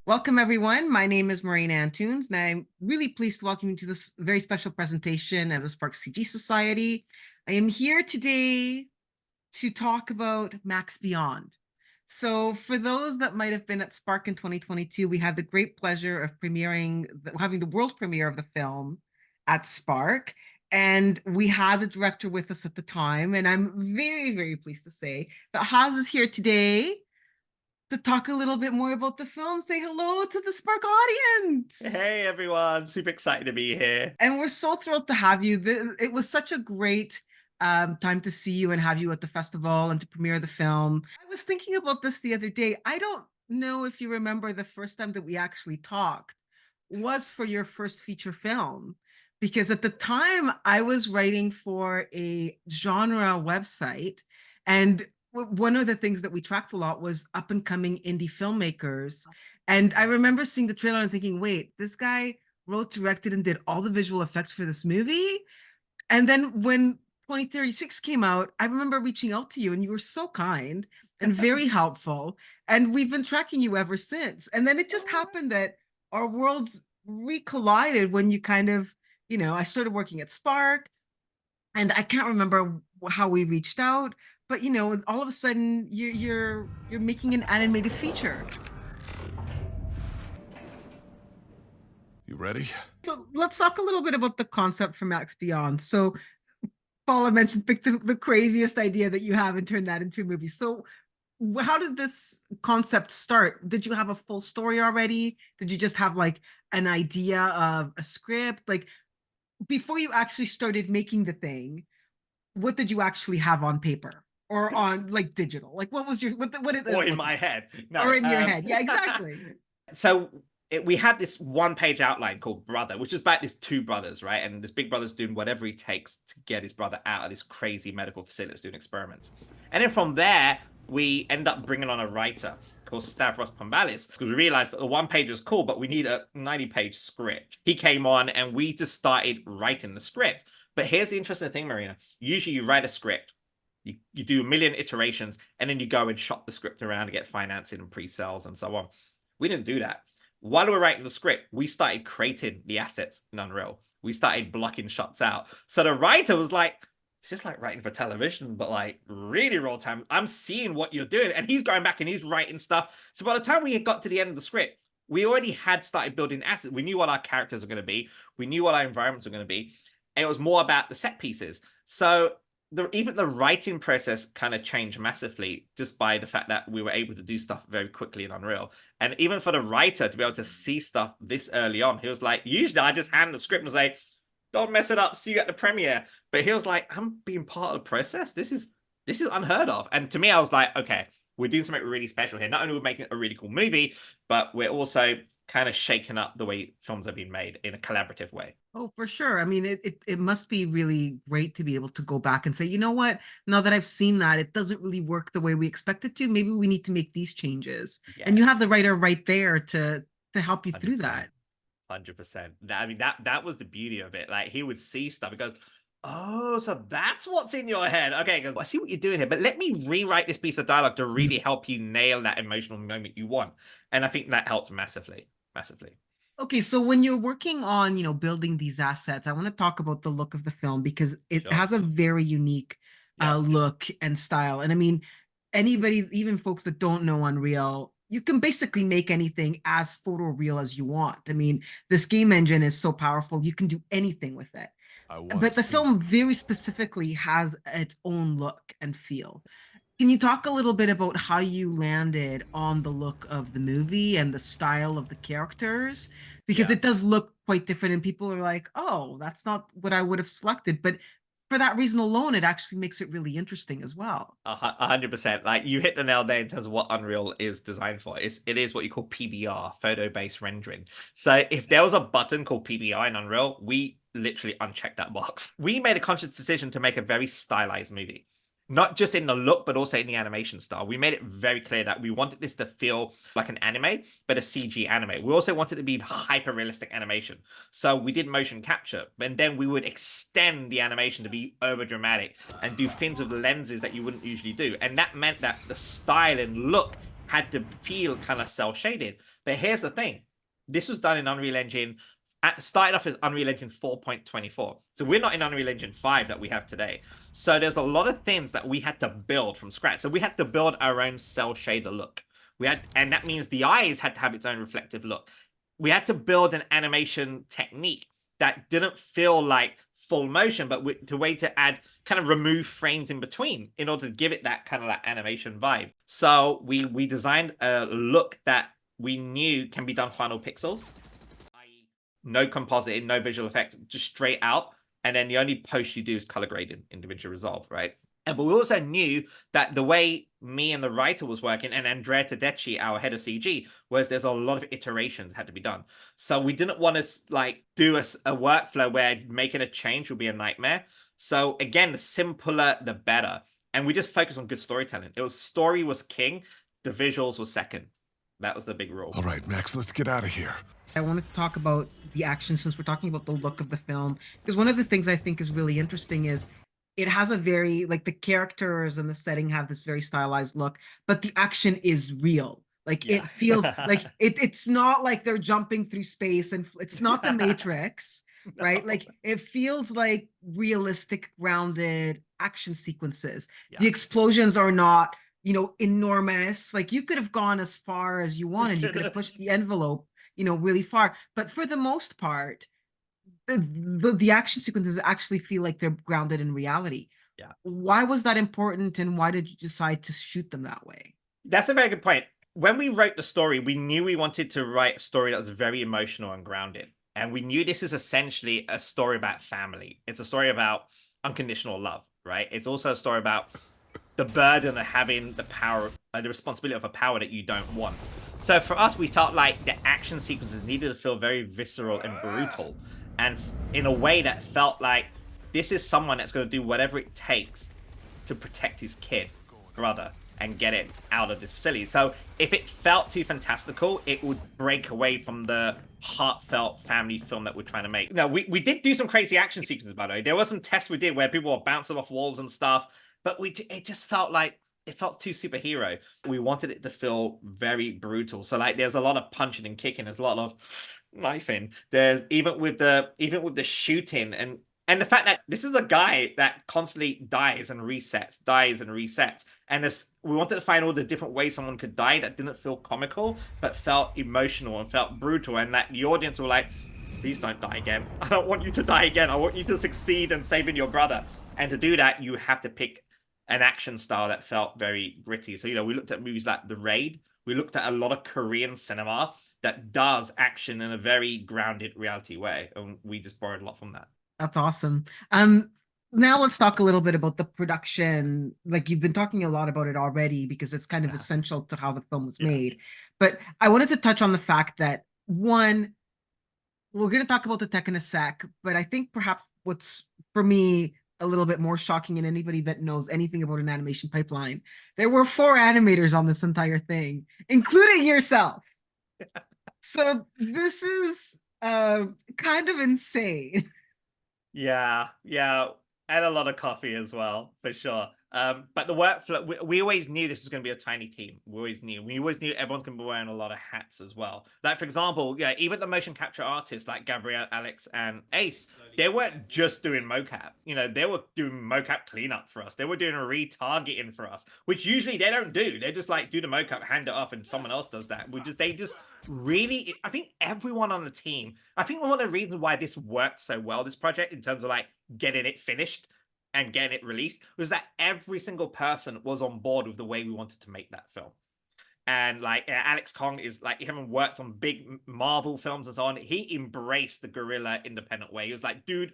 Welcome, everyone. My name is Marina Antunes, and I'm really pleased to welcome you to this very special presentation of the Spark CG Society. I am here today to talk about Max Beyond. So for those that might have been at Spark in 2022, we had the great pleasure of having the world premiere of the film at Spark. And we had the director with us at the time. And I'm very, very pleased to say that Haz is here today to talk a little bit more about the film. Say hello to the Spark audience. Hey everyone, super excited to be here. And we're so thrilled to have you. It was such a great time to see you and have you at the festival and to premiere the film. I was thinking about this the other day. I don't know if you remember the first time that we actually talked was for your first feature film. Because at the time I was writing for a genre website, and one of the things that we tracked a lot was up and coming indie filmmakers. And I remember seeing the trailer and thinking, wait, this guy wrote, directed, and did all the visual effects for this movie. And then when 2036 came out, I remember reaching out to you, and you were so kind and very helpful. And we've been tracking you ever since. And then it just happened that our worlds recollided when you kind of, I started working at Spark, and I can't remember how we reached out, but all of a sudden you're making an animated feature. You ready? So let's talk a little bit about the concept for Max Beyond. So Paula mentioned pick the craziest idea that you have and turn that into a movie. So how did this concept start? Did you have a full story already? Did you just have like an idea of a script? Like before you actually started making the thing, what did you actually have on paper or on like digital? Like what was your Or in my head. No, or in your head? Yeah, exactly. So we had this one-page outline called Brother, which is about these two brothers, right? And this big brother's doing whatever he takes to get his brother out of this crazy medical facility doing experiments. And then from there, we end up bringing on a writer called Stavros Pambalis, because we realized that the one page was cool, but we need a 90-page script. He came on and we just started writing the script. But here's the interesting thing, Marina. Usually you write a script, you do a million iterations, and then you go and shop the script around to get financing and pre-sales and so on. We didn't do that. While we were writing the script, we started creating the assets in Unreal. We started blocking shots out. So the writer was like, it's just like writing for television, but like really real time. I'm seeing what you're doing. And he's going back and he's writing stuff. So by the time we got to the end of the script, we already had started building assets. We knew what our characters are going to be. We knew what our environments are going to be. And it was more about the set pieces. So even the writing process kind of changed massively just by the fact that we were able to do stuff very quickly in Unreal. And even for the writer to be able to see stuff this early on, he was like, usually I just hand the script and say, don't mess it up, see you at the premiere. But he was like, I'm being part of the process. This is unheard of. And to me, I was like, okay, we're doing something really special here. Not only are we making a really cool movie, but we're also kind of shaking up the way films are being made in a collaborative way. Oh, for sure. I mean, it must be really great to be able to go back and say, you know what, now that I've seen that, it doesn't really work the way we expect it to. Maybe we need to make these changes. Yes. And you have the writer right there to help you 100%. Through that. 100%. I mean, that was the beauty of it. Like he would see stuff. He goes, oh, so that's what's in your head. Okay, he goes, I see what you're doing here, but let me rewrite this piece of dialogue to really help you nail that emotional moment you want. And I think that helped massively. Okay, so when you're working on, building these assets, I want to talk about the look of the film because it has a very unique look and style. And I mean, anybody, even folks that don't know Unreal, you can basically make anything as photoreal as you want. I mean, this game engine is so powerful, you can do anything with it. But the film very specifically has its own look and feel. Can you talk a little bit about how you landed on the look of the movie and the style of the characters? Because it does look quite different and people are like, oh, that's not what I would have selected. But for that reason alone, it actually makes it really interesting as well. 100%. Like you hit the nail there in terms of what Unreal is designed for. It is what you call PBR, photo-based rendering. So if there was a button called PBR in Unreal, we literally unchecked that box. We made a conscious decision to make a very stylized movie. not just in the look, but also in the animation style. We made it very clear that we wanted this to feel like an anime, but a CG anime. We also wanted it to be hyper realistic animation. So we did motion capture, and then we would extend the animation to be over dramatic and do things with lenses that you wouldn't usually do. And that meant that the style and look had to feel kind of cel shaded. But here's the thing. This was done in Unreal Engine. Started off with Unreal Engine 4.24. So we're not in Unreal Engine 5 that we have today. So there's a lot of things that we had to build from scratch. So we had to build our own cel shader look. And that means the eyes had to have its own reflective look. We had to build an animation technique that didn't feel like full motion, but the way to add kind of remove frames in between in order to give it that kind of like animation vibe. So we designed a look that we knew can be done final pixels. No compositing, no visual effect, just straight out. And then the only post you do is color grading in DaVinci Resolve, right? But we also knew that the way me and the writer was working, and Andrea Tedeschi, our head of CG, was there's a lot of iterations had to be done. So we didn't want to like do a workflow where making a change would be a nightmare. So again, the simpler, the better. And we just focused on good storytelling. Story was king, the visuals was second. That was the big rule. All right, Max, let's get out of here. I want to talk about the action since we're talking about the look of the film, because one of the things I think is really interesting is it has a very, like, the characters and the setting have this very stylized look, but the action is real. Like, it feels like it's not like they're jumping through space, and it's not the Matrix, right? Like, it feels like realistic, grounded action sequences. The explosions are not, enormous. Like, you could have gone as far as you wanted. You could have pushed the envelope, really far. But for the most part, the action sequences actually feel like they're grounded in reality. Yeah. Why was that important, and why did you decide to shoot them that way? That's a very good point. When we wrote the story, we knew we wanted to write a story that was very emotional and grounded. And we knew this is essentially a story about family. It's a story about unconditional love, right? It's also a story about the burden of having the power, the responsibility of a power that you don't want. So for us, we felt like the action sequences needed to feel very visceral and brutal, and in a way that felt like this is someone that's going to do whatever it takes to protect his kid, brother, and get it out of this facility. So if it felt too fantastical, it would break away from the heartfelt family film that we're trying to make. Now, we did do some crazy action sequences, by the way. There were some tests we did where people were bouncing off walls and stuff, but it just felt like it felt too superhero. We wanted it to feel very brutal. So like there's a lot of punching and kicking, there's a lot of knifing. There's even with the shooting and the fact that this is a guy that constantly dies and resets. And we wanted to find all the different ways someone could die that didn't feel comical, but felt emotional and felt brutal. And that the audience were like, please don't die again. I don't want you to die again. I want you to succeed in saving your brother. And to do that, you have to pick an action style that felt very gritty. So, we looked at movies like The Raid. We looked at a lot of Korean cinema that does action in a very grounded reality way. And we just borrowed a lot from that. That's awesome. Now let's talk a little bit about the production. Like, you've been talking a lot about it already because it's kind of essential to how the film was made. But I wanted to touch on the fact that, one, we're going to talk about the tech in a sec, but I think perhaps what's, for me, a little bit more shocking, and anybody that knows anything about an animation pipeline, there were 4 animators on this entire thing, including yourself. So this is kind of insane. Yeah, and a lot of coffee as well, for sure. But the workflow, we always knew this was going to be a tiny team. We always knew everyone's going to be wearing a lot of hats as well. Like, for example, even the motion capture artists like Gabrielle, Alex, and Ace, they weren't just doing mocap. They were doing mocap cleanup for us. They were doing a retargeting for us, which usually they don't do. They just like do the mocap, hand it off, and someone else does that. They just really, I think everyone on the team, I think one of the reasons why this worked so well, this project, in terms of like getting it finished and getting it released, was that every single person was on board with the way we wanted to make that film. And like Alex Kong is like, having worked on big Marvel films and so on, he embraced the guerrilla independent way. He was like, dude,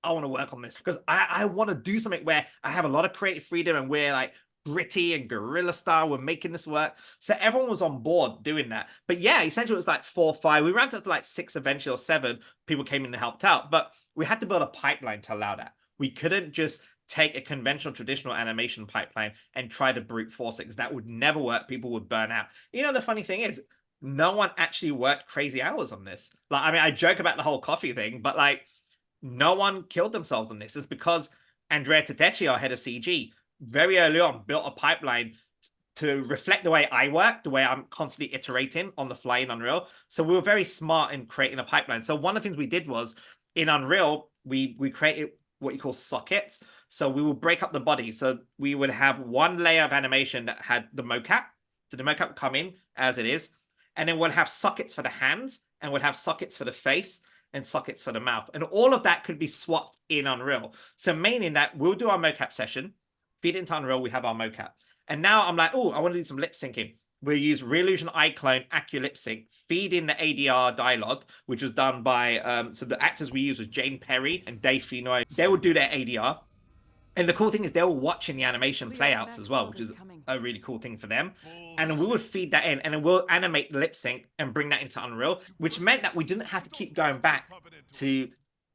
I want to work on this because I want to do something where I have a lot of creative freedom and we're like gritty and guerrilla style. We're making this work. So everyone was on board doing that. But yeah, essentially it was like 4 or 5. We ramped up to like 6 eventually, or 7. People came in and helped out, but we had to build a pipeline to allow that. We couldn't just take a conventional traditional animation pipeline and try to brute force it, because that would never work. People would burn out. You know, the funny thing is, no one actually worked crazy hours on this. Like, I mean, I joke about the whole coffee thing, but like, no one killed themselves on this. It's because Andrea Tedeschi, our head of CG, very early on built a pipeline to reflect the way I work, the way I'm constantly iterating on the fly in Unreal. So we were very smart in creating a pipeline. So one of the things we did was, in Unreal, we created what you call sockets. So we will break up the body. So we would have one layer of animation that had the mocap. So the mocap would come in as it is. And then we'll have sockets for the hands, and we'll have sockets for the face, and sockets for the mouth. And all of that could be swapped in Unreal. So meaning that we'll do our mocap session, feed it into Unreal, we have our mocap. And now I'm like, oh, I want to do some lip syncing. We'll use Reallusion iClone, Accurate Lip Sync, feed in the ADR dialogue, which was done by, so the actors we use was Jane Perry and Dave Finoy. They would do their ADR. And the cool thing is they were watching the animation playouts as well, which is a really cool thing for them. And then we would feed that in, and then we'll animate the lip sync and bring that into Unreal, which meant that we didn't have to keep going back to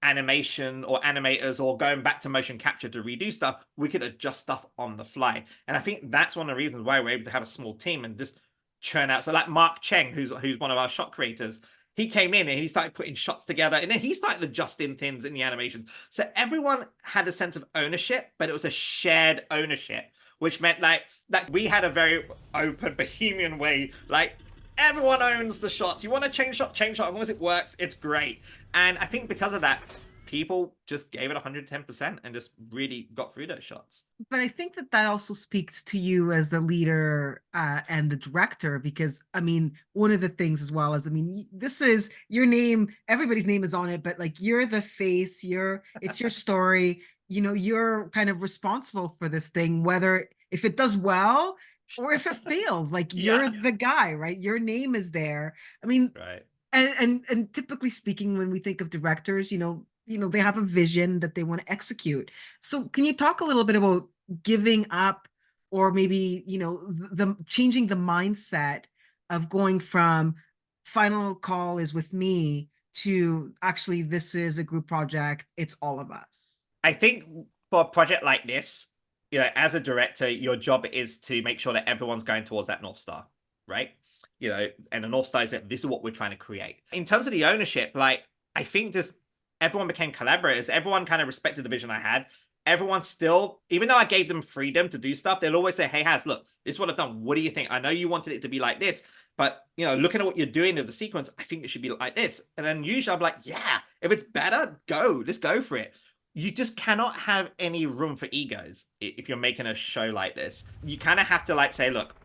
animation or animators or going back to motion capture to redo stuff. We could adjust stuff on the fly. And I think that's one of the reasons why we're able to have a small team and just churn out. So like Mark Cheng, who's one of our shot creators, he came in and he started putting shots together, and then he started adjusting things in the animation. So everyone had a sense of ownership, but it was a shared ownership, which meant like we had a very open bohemian way. Like, everyone owns the shots. You want to change shot, change shot. As long as it works, it's great. And I think because of that, people just gave it 110% and just really got through those shots. But I think that that also speaks to you as the leader and the director, because I mean, one of the things as well is, I mean, this is your name, everybody's name is on it, but like, you're the face, it's your story, you know, you're kind of responsible for this thing, whether if it does well or if it fails, like you're the guy, right? Your name is there. I mean, right. And typically speaking, when we think of directors, you know, they have a vision that they want to execute. So can you talk a little bit about giving up, or maybe, you know, the changing the mindset of going from final call is with me to actually this is a group project, it's all of us? I think for a project like this, you know, as a director, your job is to make sure that everyone's going towards that North Star, right? You know, and the North Star is that this is what we're trying to create. In terms of the ownership, like, I think just everyone became collaborators. Everyone kind of respected the vision I had. Everyone still, even though I gave them freedom to do stuff, they'll always say, hey, Haz, look, this is what I've done. What do you think? I know you wanted it to be like this, but, you know, looking at what you're doing of the sequence, I think it should be like this. And then usually I'm like, yeah, if it's better, go. Let's go for it. You just cannot have any room for egos if you're making a show like this. You kind of have to like say, look,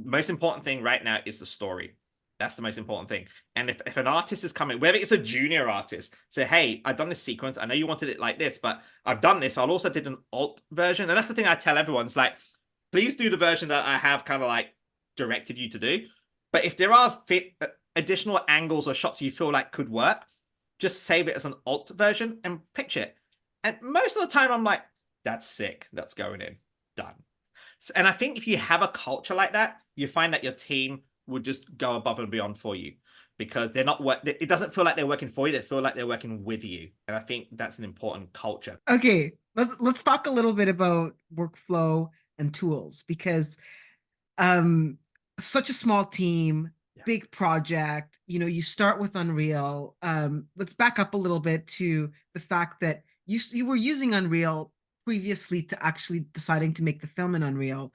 most important thing right now is the story. That's the most important thing. And if an artist is coming, whether it's a junior artist, say, hey, I've done this sequence. I know you wanted it like this, but I've done this. I also did an alt version. And that's the thing I tell everyone. It's like, please do the version that I have kind of like directed you to do. But if there are additional angles or shots you feel like could work, just save it as an alt version and pitch it. And most of the time I'm like, that's sick. That's going in. Done. And I think if you have a culture like that, you find that your team would just go above and beyond for you, because they're not it doesn't feel like they're working for you, they feel like they're working with you. And I think that's an important culture. Okay, let's talk a little bit about workflow and tools, because such a small team, big project, you know, you start with Unreal. Let's back up a little bit to the fact that you were using Unreal previously to actually deciding to make the film in Unreal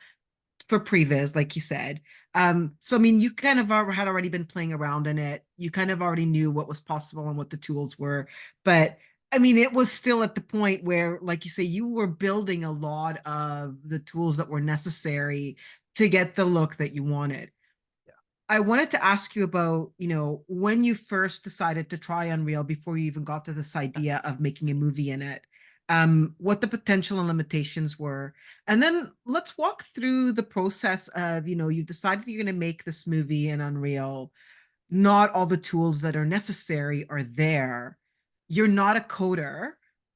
for previs, like you said. So I mean, you kind of had already been playing around in it. You kind of already knew what was possible and what the tools were. But I mean, it was still at the point where, like you say, you were building a lot of the tools that were necessary to get the look that you wanted. I wanted to ask you about, you know, when you first decided to try Unreal before you even got to this idea of making a movie in it, what the potential and limitations were. And then let's walk through the process of, you know, you decided you're going to make this movie in Unreal. Not all the tools that are necessary are there. You're not a coder,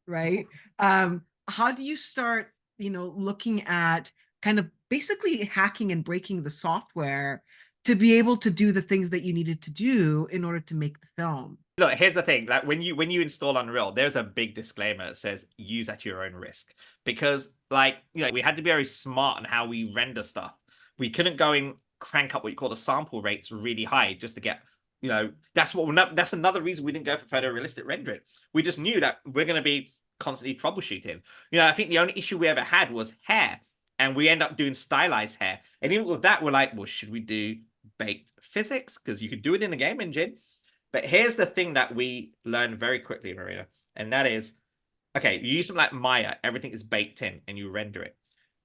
right? How do you start, you know, looking at kind of basically hacking and breaking the software to be able to do the things that you needed to do in order to make the film. Look, here's the thing. Like when you install Unreal, there's a big disclaimer that says use at your own risk. Because like, we had to be very smart on how we render stuff. We couldn't go and crank up what you call the sample rates really high just to get, that's another reason we didn't go for photorealistic rendering. We just knew that we're going to be constantly troubleshooting. I think the only issue we ever had was hair, and we end up doing stylized hair. And even with that, we're like, well, should we do baked physics? Because you could do it in a game engine. But here's the thing that we learned very quickly, Marina, and that is, okay, you use something like Maya, everything is baked in, and you render it.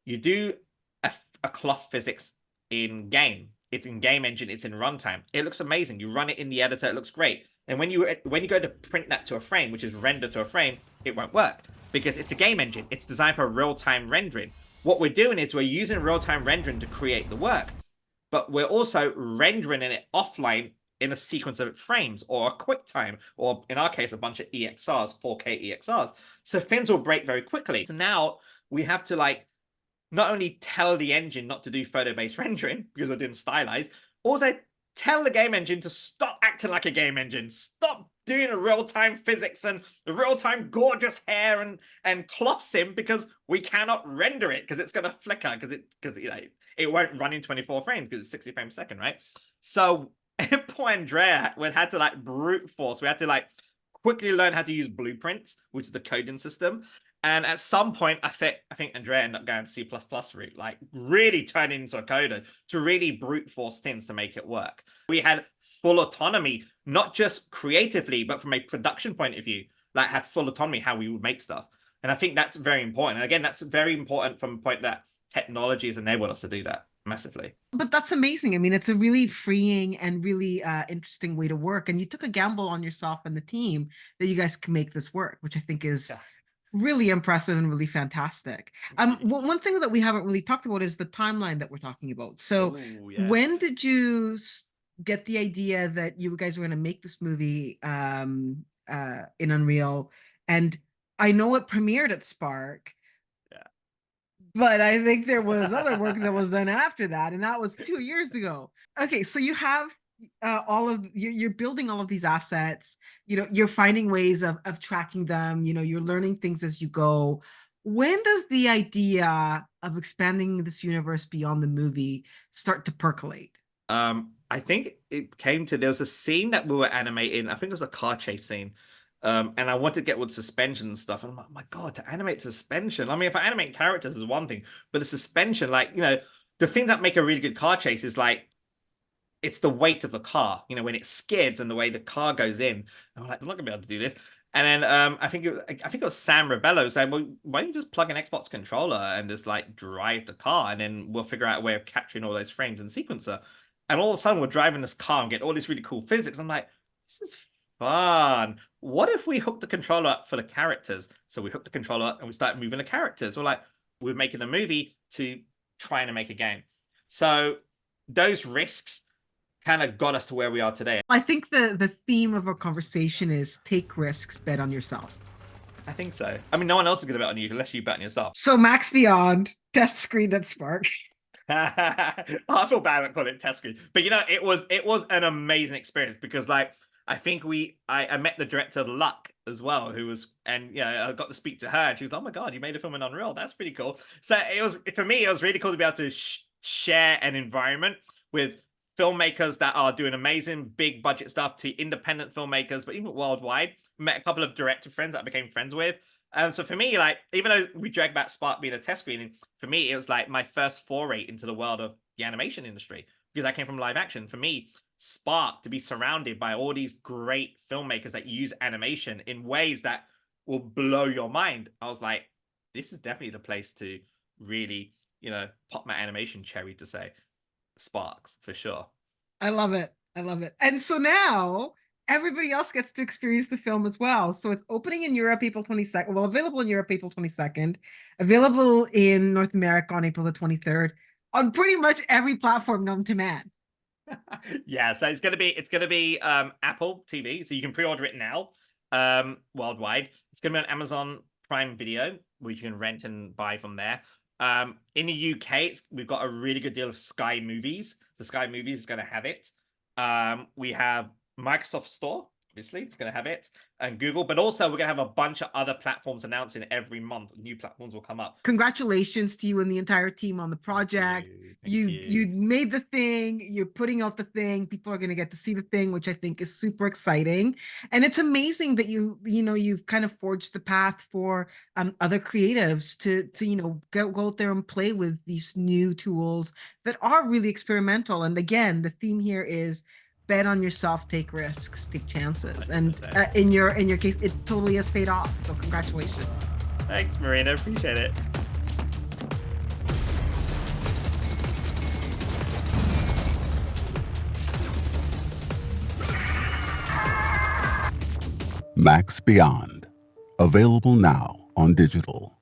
You do a cloth physics in game. It's in game engine, it's in runtime. It looks amazing. You run it in the editor, it looks great. And when you go to print that to a frame, which is render to a frame, it won't work because it's a game engine. It's designed for real-time rendering. What we're doing is we're using real-time rendering to create the work, but we're also rendering it offline in a sequence of frames or a quick time, or in our case, a bunch of EXRs, 4K EXRs. So things will break very quickly. So now we have to not only tell the engine not to do photo-based rendering because we're doing stylized, also tell the game engine to stop acting like a game engine. Stop doing a real-time physics and real-time gorgeous hair and cloth sim because we cannot render it because it's going to flicker because it won't run in 24 frames because it's 60 frames a second, right? So poor Andrea, we had to brute force. We had to quickly learn how to use blueprints, which is the coding system. And at some point, I think Andrea ended up going to C++ route, really turning into a coder to really brute force things to make it work. We had full autonomy, not just creatively, but from a production point of view, had full autonomy how we would make stuff. And I think that's very important. And again, that's very important from the point that technology has enabled us to do that massively. But that's amazing. I mean, it's a really freeing and really interesting way to work. And you took a gamble on yourself and the team that you guys can make this work, which I think is really impressive and really fantastic. One thing that we haven't really talked about is the timeline that we're talking about. So when did you get the idea that you guys were going to make this movie in Unreal? And I know it premiered at Spark, but I think there was other work that was done after that, and that was 2 years ago. Okay, so you have you're building all of these assets. You're finding ways of tracking them. You're learning things as you go. When does the idea of expanding this universe beyond the movie start to percolate? I think it came to, there was a scene that we were animating. I think it was a car chase scene. And I wanted to get with suspension and stuff. And I'm like, oh my God, to animate suspension. I mean, if I animate characters is one thing, but the suspension, the thing that make a really good car chase is it's the weight of the car, when it skids and the way the car goes in. I'm like, I'm not gonna be able to do this. And then I think it was Sam Rebello saying, well, why don't you just plug an Xbox controller and just drive the car, and then we'll figure out a way of capturing all those frames in sequencer. And all of a sudden we're driving this car and get all these really cool physics. I'm like, this is fun. What if we hook the controller up for the characters? So we hook the controller up and we start moving the characters. We're making a movie to trying to make a game. So those risks kind of got us to where we are today. I think the theme of our conversation is take risks, bet on yourself. I think so. I mean, no one else is going to bet on you unless you bet on yourself. So Max Beyond, test screen at Spark. I feel bad about calling it test screen, but it was an amazing experience because I think I met the director of Luck as well, who was, and I got to speak to her, and she was, oh my God, you made a film in Unreal. That's pretty cool. So for me, it was really cool to be able to share an environment with filmmakers that are doing amazing big budget stuff to independent filmmakers, but even worldwide. Met a couple of director friends that I became friends with. So for me, even though we joke about Spark being a test screening, for me, it was my first foray into the world of the animation industry because I came from live action. For me, Spark, to be surrounded by all these great filmmakers that use animation in ways that will blow your mind. I was like, this is definitely the place to really, pop my animation cherry, to say. Sparks, for sure. I love it. I love it. And so now everybody else gets to experience the film as well. So it's opening in Europe April 22nd. Well, available in Europe April 22nd, available in North America on April the 23rd, on pretty much every platform known to man. Yeah, so it's gonna be Apple TV, so you can pre-order it now worldwide. It's gonna be on Amazon Prime Video, which you can rent and buy from there. In the UK, we've got a really good deal of Sky Movies. The Sky Movies is going to have it. We have Microsoft Store, obviously, it's going to have it, and Google. But also, we're going to have a bunch of other platforms announcing every month. New platforms will come up. Congratulations to you and the entire team on the project. Thank you. You made the thing, you're putting out the thing, people are going to get to see the thing, which I think is super exciting. And it's amazing that you've kind of forged the path for other creatives to go out there and play with these new tools that are really experimental. And again, the theme here is bet on yourself, take risks, take chances. And in your case, it totally has paid off. So congratulations. Thanks, Marina. Appreciate it. Max Beyond. Available now on digital.